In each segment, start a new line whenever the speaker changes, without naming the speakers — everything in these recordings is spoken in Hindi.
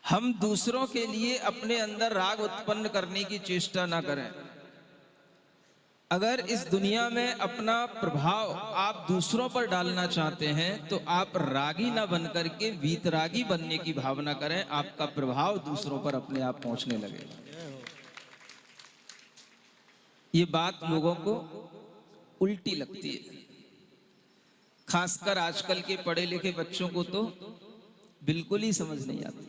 हम दूसरों के लिए अपने अंदर राग उत्पन्न करने की चेष्टा ना करें। अगर इस दुनिया में अपना प्रभाव आप दूसरों पर डालना चाहते हैं तो आप रागी ना बनकर के वीतरागी बनने की भावना करें। आपका प्रभाव दूसरों पर अपने आप पहुंचने लगेगा। ये बात लोगों को उल्टी लगती है, खासकर आजकल के पढ़े लिखे बच्चों को तो बिल्कुल ही समझ नहीं आती।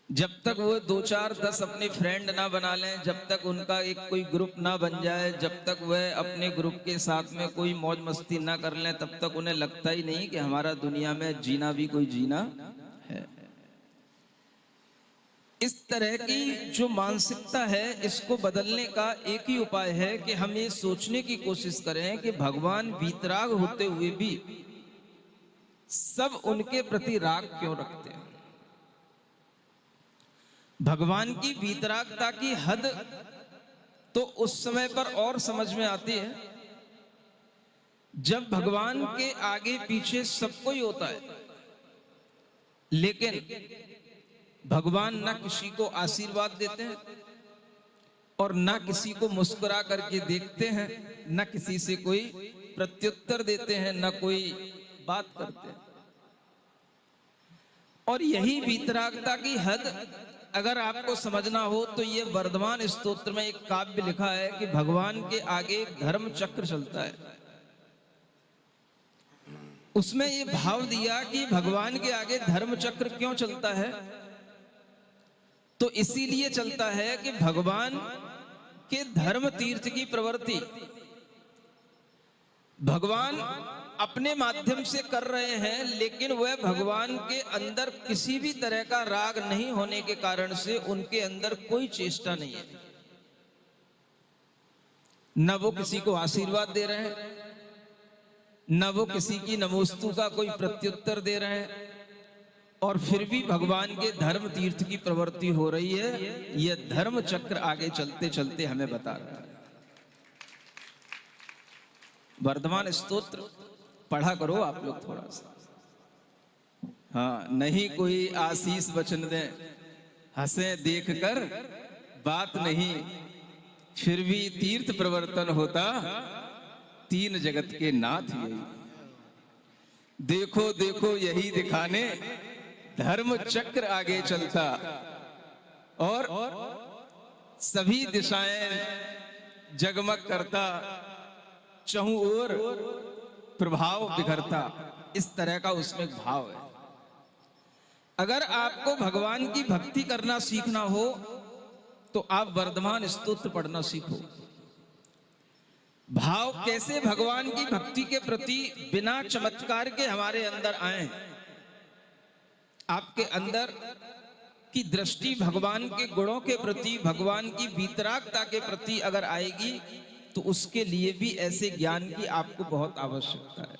जब तक वो 2 4 10 अपने फ्रेंड ना बना लें, जब तक उनका एक कोई ग्रुप ना बन जाए, जब तक वह अपने ग्रुप के साथ में कोई मौज मस्ती ना कर लें, तब तक उन्हें लगता ही नहीं कि हमारा दुनिया में जीना भी कोई जीना है। इस तरह की जो मानसिकता है, इसको बदलने का एक ही उपाय है कि हम ये सोचने की कोशिश करें कि भगवान वीतराग होते हुए भी सब उनके प्रति राग क्यों रखते हैं। भगवान की वीतरागता की हद तो उस समय पर और समझ में आती है जब भगवान के आगे पीछे सब कोई होता है, लेकिन भगवान न किसी को आशीर्वाद देते हैं और न किसी को मुस्कुरा करके देखते हैं, न किसी से कोई प्रत्युत्तर देते हैं, न कोई बात करते हैं। और यही वीतरागता की हद अगर आपको समझना हो तो ये वर्धमान स्तोत्र में एक काव्य लिखा है कि भगवान के आगे धर्म चक्र चलता है। उसमें ये भाव दिया कि भगवान के आगे धर्म चक्र क्यों चलता है, तो इसीलिए चलता है कि भगवान के धर्म तीर्थ की प्रवृत्ति भगवान अपने माध्यम से कर रहे हैं, लेकिन वह भगवान के अंदर किसी भी तरह का राग नहीं होने के कारण से उनके अंदर कोई चेष्टा नहीं है। न वो किसी को आशीर्वाद दे रहे हैं, न वो किसी की नमोस्तु का कोई प्रत्युत्तर दे रहे हैं, और फिर भी भगवान के धर्म तीर्थ की प्रवृत्ति हो रही है। यह धर्म चक्र आगे चलते चलते हमें बता रहा है। वर्धमान स्तोत्र पढ़ा करो आप लोग थोड़ा सा। हाँ, नहीं कोई आशीष वचन दे, हंसे देख कर बात नहीं, फिर भी तीर्थ प्रवर्तन होता, तीन जगत के नाथ यही। देखो देखो यही दिखाने, धर्म चक्र आगे चलता और सभी दिशाएं जगमग करता, चहुं ओर प्रभाव बिखरता। इस तरह का उसमें भाव है। अगर आपको भगवान की भक्ति करना सीखना हो तो आप वर्धमान स्तोत्र पढ़ना सीखो। भाव कैसे भगवान की भक्ति के प्रति बिना चमत्कार के हमारे अंदर आए। आपके अंदर की दृष्टि भगवान के गुणों के प्रति, भगवान की वीतरागता के प्रति अगर आएगी तो उसके लिए भी ऐसे ज्ञान की आपको बहुत आवश्यकता है।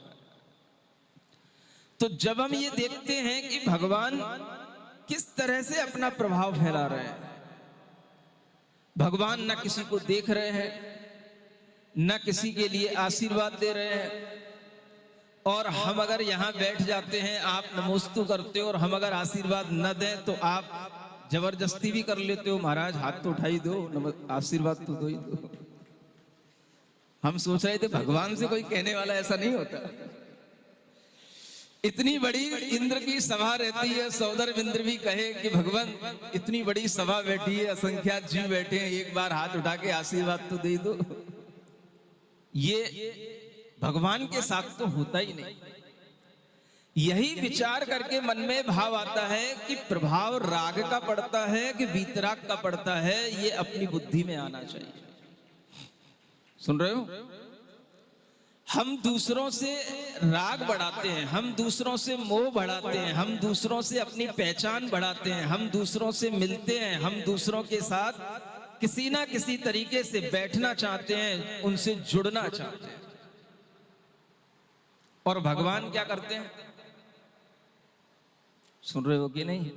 तो जब हम ये देखते हैं कि भगवान किस तरह से अपना प्रभाव फैला रहे हैं, भगवान न किसी को देख रहे हैं, न किसी के लिए आशीर्वाद दे रहे हैं, और हम अगर यहां बैठ जाते हैं, आप नमोस्तु करते हो और हम अगर आशीर्वाद न दें तो आप जबरदस्ती भी कर लेते हो, महाराज हाथ तो उठाई दो, आशीर्वाद तो दो ही दो। हम सोच रहे थे भगवान से कोई कहने वाला ऐसा नहीं होता। इतनी बड़ी इंद्र की सभा रहती है, सौदर इंद्र भी कहे कि भगवान इतनी बड़ी सभा बैठी है, असंख्यात जीव बैठे हैं, एक बार हाथ उठा के आशीर्वाद तो दे दो। ये भगवान के साथ तो होता ही नहीं। यही विचार करके मन में भाव आता है कि प्रभाव राग का पड़ता है कि वीतराग का पड़ता है, ये अपनी बुद्धि में आना चाहिए। सुन रहे हो? हम दूसरों से राग बढ़ाते हैं, हम दूसरों से मोह बढ़ाते हैं, हम दूसरों से अपनी पहचान बढ़ाते हैं, हम दूसरों से मिलते हैं, हम दूसरों के साथ किसी ना किसी तरीके से बैठना चाहते हैं, उनसे जुड़ना चाहते हैं। और भगवान क्या करते हैं? सुन रहे हो कि नहीं?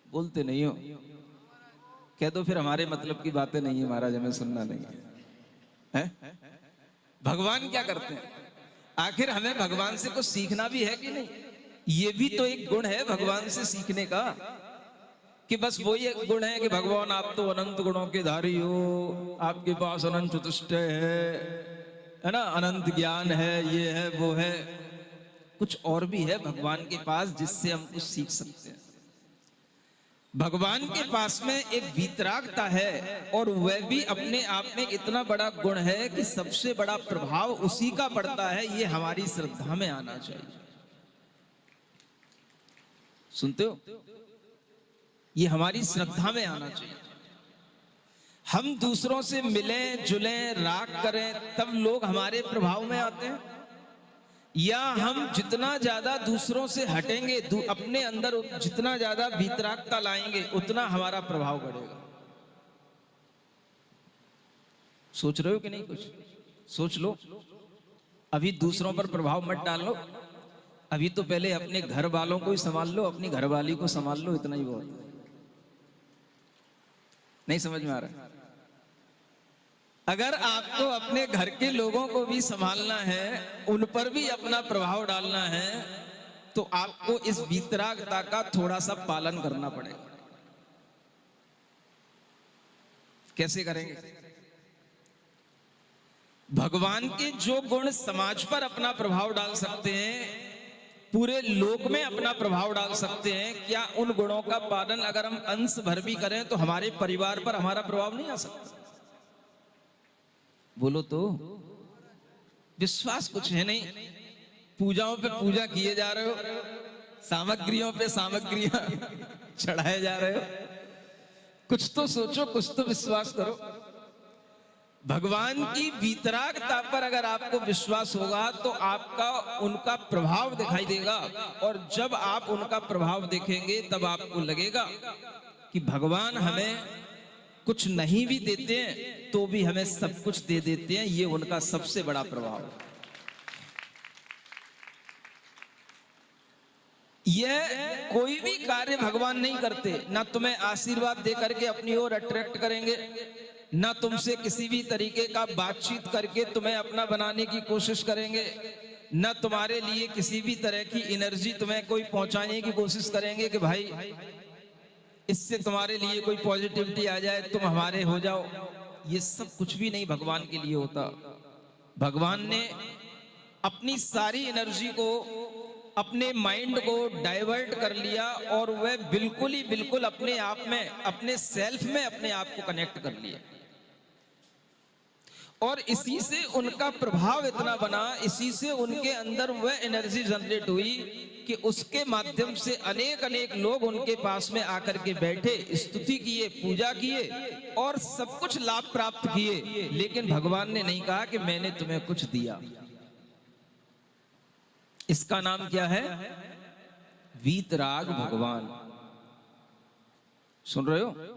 बोलते नहीं हो? कह दो फिर हमारे मतलब की बातें नहीं है महाराज, हमें सुनना नहीं है। भगवान क्या करते हैं? आखिर हमें भगवान से कुछ सीखना भी है कि नहीं? ये भी तो एक गुण है भगवान से सीखने का, कि बस वही एक गुण है कि भगवान आप तो अनंत गुणों के धारी हो, आपके पास अनंत चतुष्टय है ना, अनंत ज्ञान है, ये है वो है। कुछ और भी है भगवान के पास जिससे हम कुछ सीख सकते हैं। भगवान के पास में एक वीतरागता है, और वह भी अपने आप में इतना बड़ा गुण है कि सबसे बड़ा प्रभाव उसी का पड़ता है। ये हमारी श्रद्धा में आना चाहिए। सुनते हो? ये हमारी श्रद्धा में आना चाहिए। हम दूसरों से मिलें जुलें राग करें तब लोग हमारे प्रभाव में आते हैं, या हम जितना ज्यादा दूसरों से हटेंगे, अपने अंदर जितना ज्यादा वीतरागता लाएंगे, उतना हमारा प्रभाव बढ़ेगा। सोच रहे हो कि नहीं? कुछ सोच लो। अभी दूसरों पर प्रभाव मत डालो, अभी तो पहले अपने घर वालों को ही संभाल लो, अपनी घरवाली को संभाल लो, इतना ही बहुत है। नहीं समझ में आ रहा? अगर आपको अपने घर के लोगों को भी संभालना है, उन पर भी अपना प्रभाव डालना है, तो आपको इस वीतरागता का थोड़ा सा पालन करना पड़ेगा। कैसे करेंगे? भगवान के जो गुण समाज पर अपना प्रभाव डाल सकते हैं, पूरे लोक में अपना प्रभाव डाल सकते हैं, क्या उन गुणों का पालन अगर हम अंश भर भी करें तो हमारे परिवार पर हमारा प्रभाव नहीं आ सकता? बोलो तो। विश्वास कुछ है नहीं। पूजाओं पे पूजा किए जा रहे हो, सामग्रियों पे सामग्रियां चढ़ाए जा रहे हो। कुछ तो सोचो, कुछ तो विश्वास करो। भगवान की वीतरागता पर अगर आपको विश्वास होगा तो आपका उनका प्रभाव दिखाई देगा, और जब आप उनका प्रभाव देखेंगे तब आपको लगेगा कि भगवान हमें कुछ नहीं भी देते हैं तो भी हमें सब कुछ दे देते हैं। ये उनका सबसे बड़ा प्रभाव है। यह कोई भी कार्य भगवान नहीं करते, ना तुम्हें आशीर्वाद दे करके अपनी ओर अट्रैक्ट करेंगे, ना तुमसे किसी भी तरीके का बातचीत करके तुम्हें अपना बनाने की कोशिश करेंगे, ना तुम्हारे लिए किसी भी तरह की एनर्जी तुम्हें कोई पहुंचाने की कोशिश करेंगे कि भाई इससे तुम्हारे लिए कोई पॉजिटिविटी आ जाए, तुम हमारे हो जाओ। ये सब कुछ भी नहीं भगवान के लिए होता। भगवान ने अपनी सारी एनर्जी को, अपने माइंड को डाइवर्ट कर लिया, और वह बिल्कुल ही बिल्कुल अपने आप में, अपने सेल्फ में अपने आप को कनेक्ट कर लिया। और इसी से उनका प्रभाव इतना बना, इसी से उनके अंदर वह एनर्जी जनरेट हुई कि उसके माध्यम से अनेक अनेक लोग उनके पास में आकर के बैठे, स्तुति किए, पूजा किए और सब कुछ लाभ प्राप्त किए। लेकिन भगवान ने नहीं कहा कि मैंने तुम्हें कुछ दिया। इसका नाम क्या है? वीतराग भगवान। सुन रहे हो?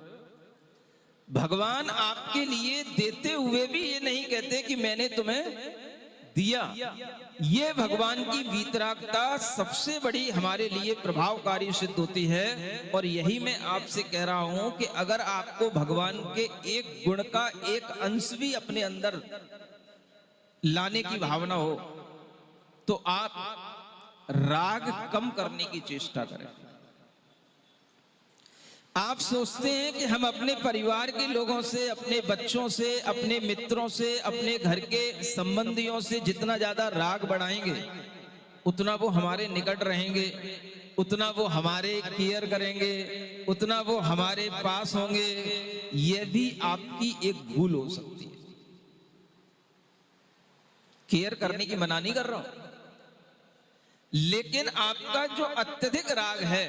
भगवान आपके लिए देते हुए भी ये नहीं कहते कि मैंने तुम्हें दिया। ये भगवान की वीतरागता सबसे बड़ी हमारे लिए प्रभावकारी सिद्ध होती है। और यही मैं आपसे कह रहा हूं कि अगर आपको भगवान के एक गुण का एक अंश भी अपने अंदर लाने की भावना हो तो आप राग कम करने की चेष्टा करें। आप सोचते हैं कि हम अपने परिवार के लोगों से, अपने बच्चों से, अपने मित्रों से, अपने घर के संबंधियों से जितना ज्यादा राग बढ़ाएंगे उतना वो हमारे निकट रहेंगे, उतना वो हमारे केयर करेंगे, उतना वो हमारे पास होंगे। यह भी आपकी एक भूल हो सकती है। केयर करने की मना नहीं कर रहा हूं, लेकिन आपका जो अत्यधिक राग है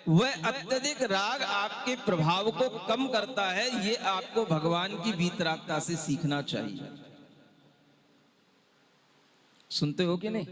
वह अत्यधिक राग आपके प्रभाव को कम करता है। ये आपको भगवान की वीतरागता से सीखना चाहिए। सुनते हो कि नहीं?